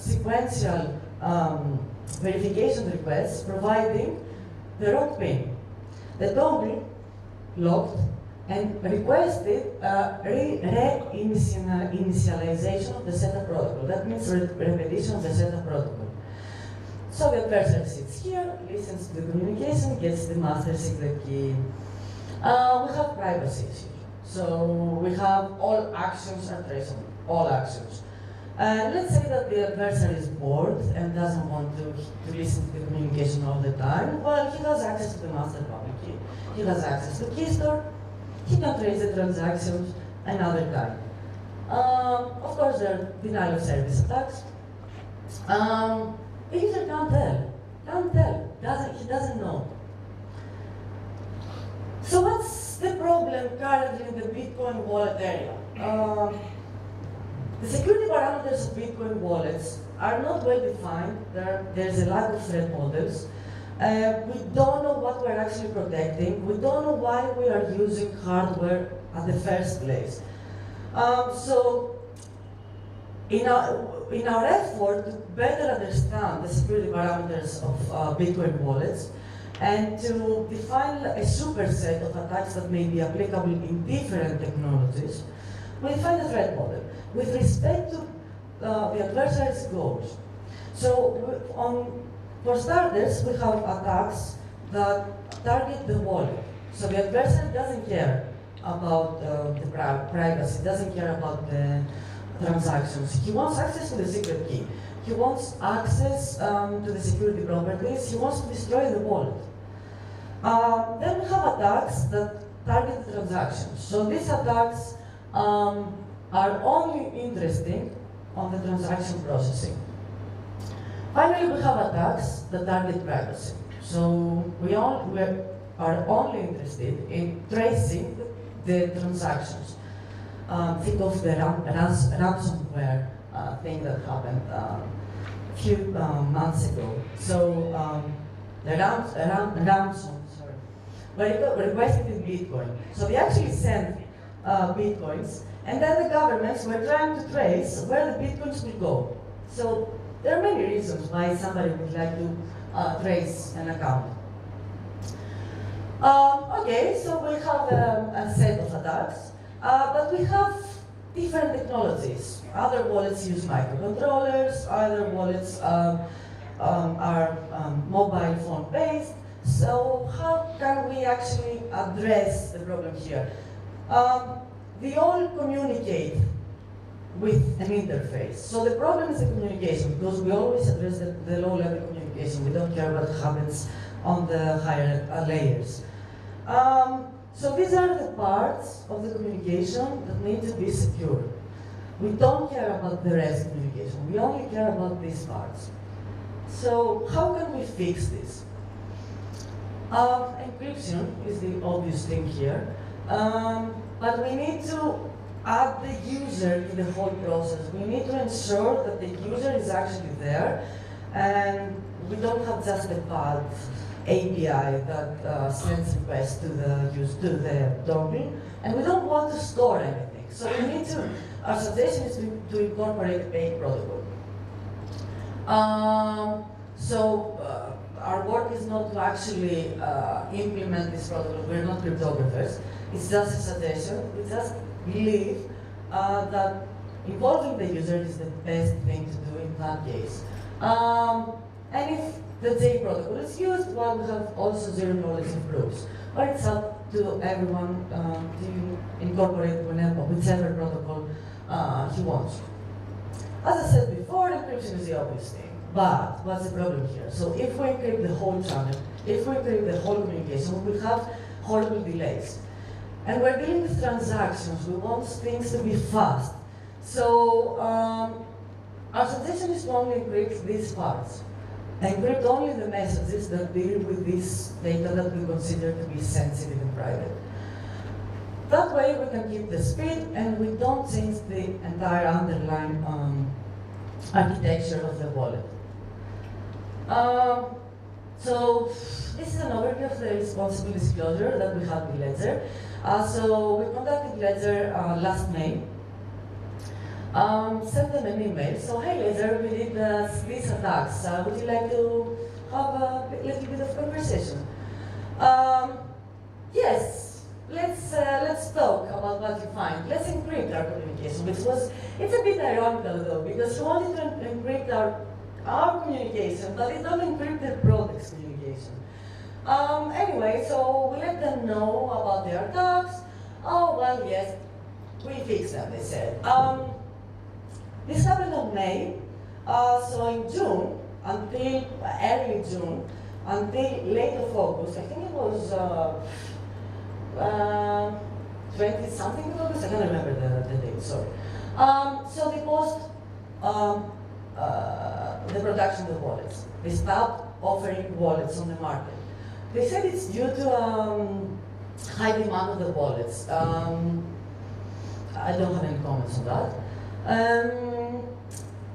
sequential verification requests providing the wrong pin. The dongle locked and requested reinitialization of the setup protocol. That means repetition of the setup protocol. So the adversary sits here, listens to the communication, gets the master secret key. We have privacy issues. So we have all actions are traceable, all actions. Let's say that the adversary is bored and doesn't want to listen to the communication all the time. Well, he has access to the master public key. He has access to key store. He can trace the transactions another time. Of course, there are denial of service attacks. The user can't tell, he doesn't know. So what's the problem currently in the Bitcoin wallet area? The security parameters of Bitcoin wallets are not well defined. There's a lack of threat models. We don't know what we're actually protecting. We don't know why we are using hardware at the first place. So in our effort to better understand the security parameters of Bitcoin wallets and to define a superset of attacks that may be applicable in different technologies, we define a threat model with respect to the adversary's goals. So for starters, we have attacks that target the wallet. So the adversary doesn't care about the privacy, doesn't care about the transactions. He wants access to the secret key. He wants access to the security properties. He wants to destroy the wallet. Then we have attacks that target the transactions. So these attacks are only interesting on the transaction processing. Finally, we have attacks that target privacy. So we are only interested in tracing the transactions. Think of the ransomware thing that happened a few months ago. So the ransom were requested in Bitcoin. So they actually sent Bitcoins, and then the governments were trying to trace where the Bitcoins will go. So there are many reasons why somebody would like to trace an account. Okay, so we have a set of attacks, but we have different technologies. Other wallets use microcontrollers, other wallets are mobile phone based. So how can we actually address the problem here? They all communicate with an interface. So the problem is the communication, because we always address the low-level communication. We don't care what happens on the higher layers. So these are the parts of the communication that need to be secure. We don't care about the rest of communication. We only care about these parts. So how can we fix this? Encryption is the obvious thing here. But we need to add the user to the whole process. We need to ensure that the user is actually there, and we don't have just a path API that sends requests to the dongle, and we don't want to store anything. So we need to. Our suggestion is to incorporate a page protocol. Our work is not to actually implement this protocol. We're not cryptographers. It's just a suggestion. We just believe that involving the user is the best thing to do in that case. And if the J protocol is used, well, we have also zero knowledge of proofs. But it's up to everyone to incorporate whichever protocol he wants. As I said before, encryption is the obvious thing. But what's the problem here? So if we encrypt the whole channel, if we encrypt the whole communication, we have horrible delays. And we're dealing with transactions. We want things to be fast. So our suggestion is to only encrypt these parts. Encrypt only the messages that deal with this data that we consider to be sensitive and private. That way we can keep the speed and we don't change the entire underlying architecture of the wallet. So this is an overview of the responsible disclosure that we have with Ledger. So we contacted Ledger last May. Sent them an email. So hey Ledger, we did with these attacks? Would you like to have a little bit of conversation? Yes, let's talk about what you find. Let's encrypt our communication, it's a bit ironical though, because we wanted to encrypt our communication, but it doesn't encrypt the product's communication. Anyway, so we let them know about their attacks. Oh, well, yes, we fixed them, they said. This happened in May, so in June, until early June, until late of August, I think it was 20-something of August, I can't remember the date, sorry. So they paused the production of wallets. They stopped offering wallets on the market. They said it's due to high demand of the wallets. I don't have any comments on that.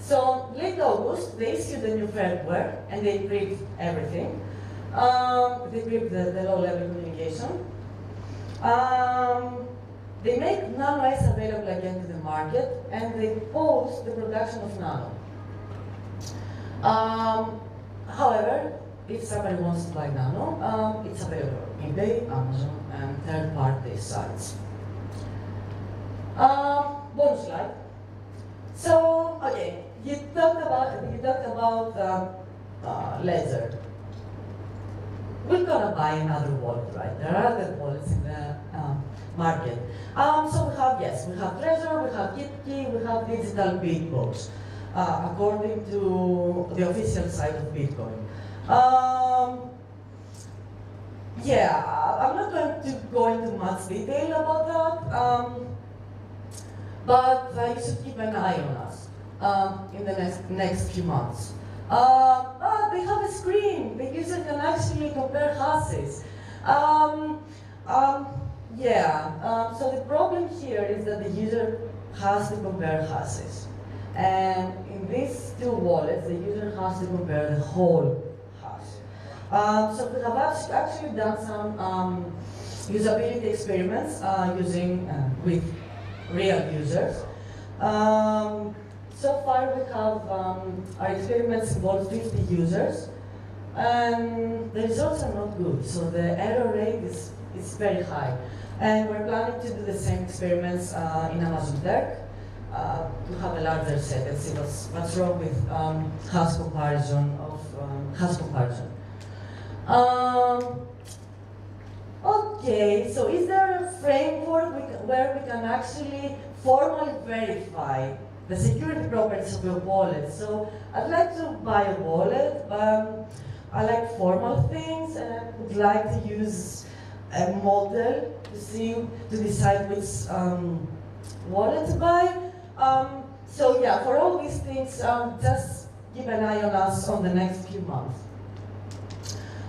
So late August, they issued a new firmware and they encrypt everything. They encrypt the low-level communication. They make Nano S available again to the market, and they pause the production of Nano. However, if somebody wants to buy Nano, it's available on eBay, Amazon, and third-party sites. Bonus slide. So, okay, you talked about Ledger. We're gonna buy another wallet, right? There are other wallets in the market. So we have Trezor, we have KitKey, we have Digital Beatbox, according to the official site of Bitcoin. I'm not going to go into much detail about that, but you should keep an eye on us in the next few months. They have a screen. The user can actually compare hashes. So the problem here is that the user has to compare hashes. And in these two wallets, the user has to compare the whole hash. So we have actually done some usability experiments with real users. So far we have, our experiments involve 50 users, and the results are not good. So the error rate is very high. And we're planning to do the same experiments in Amazon Tech to have a larger set and see what's wrong with hash comparison. Okay, so is there a framework where we can actually formally verify the security properties of your wallet? So I'd like to buy a wallet, but I like formal things, and I would like to use a model to decide which wallet to buy. For all these things, just keep an eye on us on the next few months.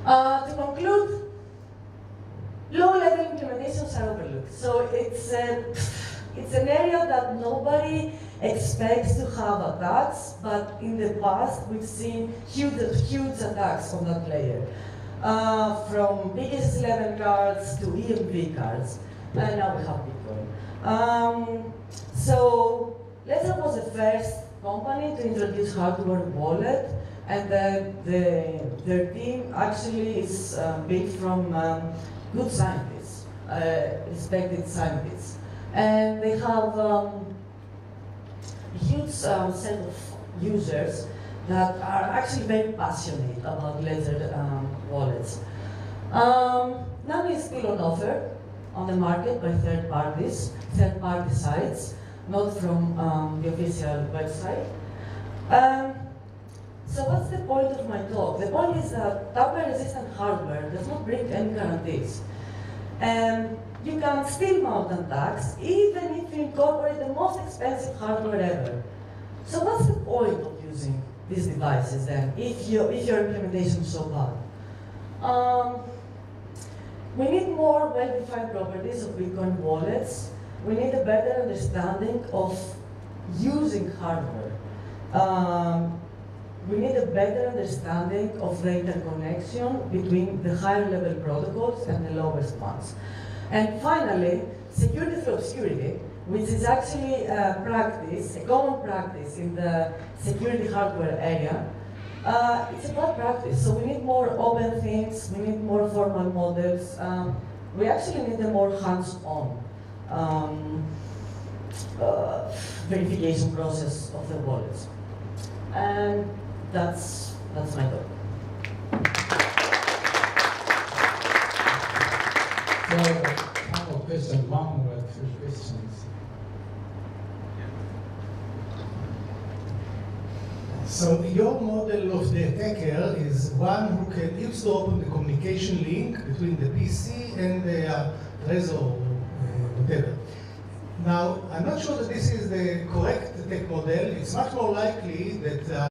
To conclude, low-level implementations are overlooked. So it's an area that nobody expects to have attacks, but in the past we've seen huge attacks on that layer. From BGS11 cards to EMV cards, and now we have Bitcoin. So Ledger was the first company to introduce hardware wallet, and then their team actually is built from good scientists, respected scientists. And they have a huge set of users that are actually very passionate about Ledger wallets. Nano is still on offer on the market by third-party sites, not from the official website. So what's the point of my talk? The point is that tamper-resistant hardware does not bring any guarantees. And you can still mount attacks even if you incorporate the most expensive hardware ever. So what's the point of using these devices then, if your implementation is so bad? We need more well-defined properties of Bitcoin wallets. We need a better understanding of using hardware. We need a better understanding of the interconnection between the higher level protocols and the lowest ones. And finally, security through obscurity which is actually a practice, a common practice in the security hardware area. It's a bad practice, so we need more open things, we need more formal models. We actually need a more hands-on verification process of the wallets. And that's my talk. So, final question, one or two questions. So your model of the attacker is one who can eavesdrop on the communication link between the PC and the Trezor or whatever. Now, I'm not sure that this is the correct attack model. It's much more likely that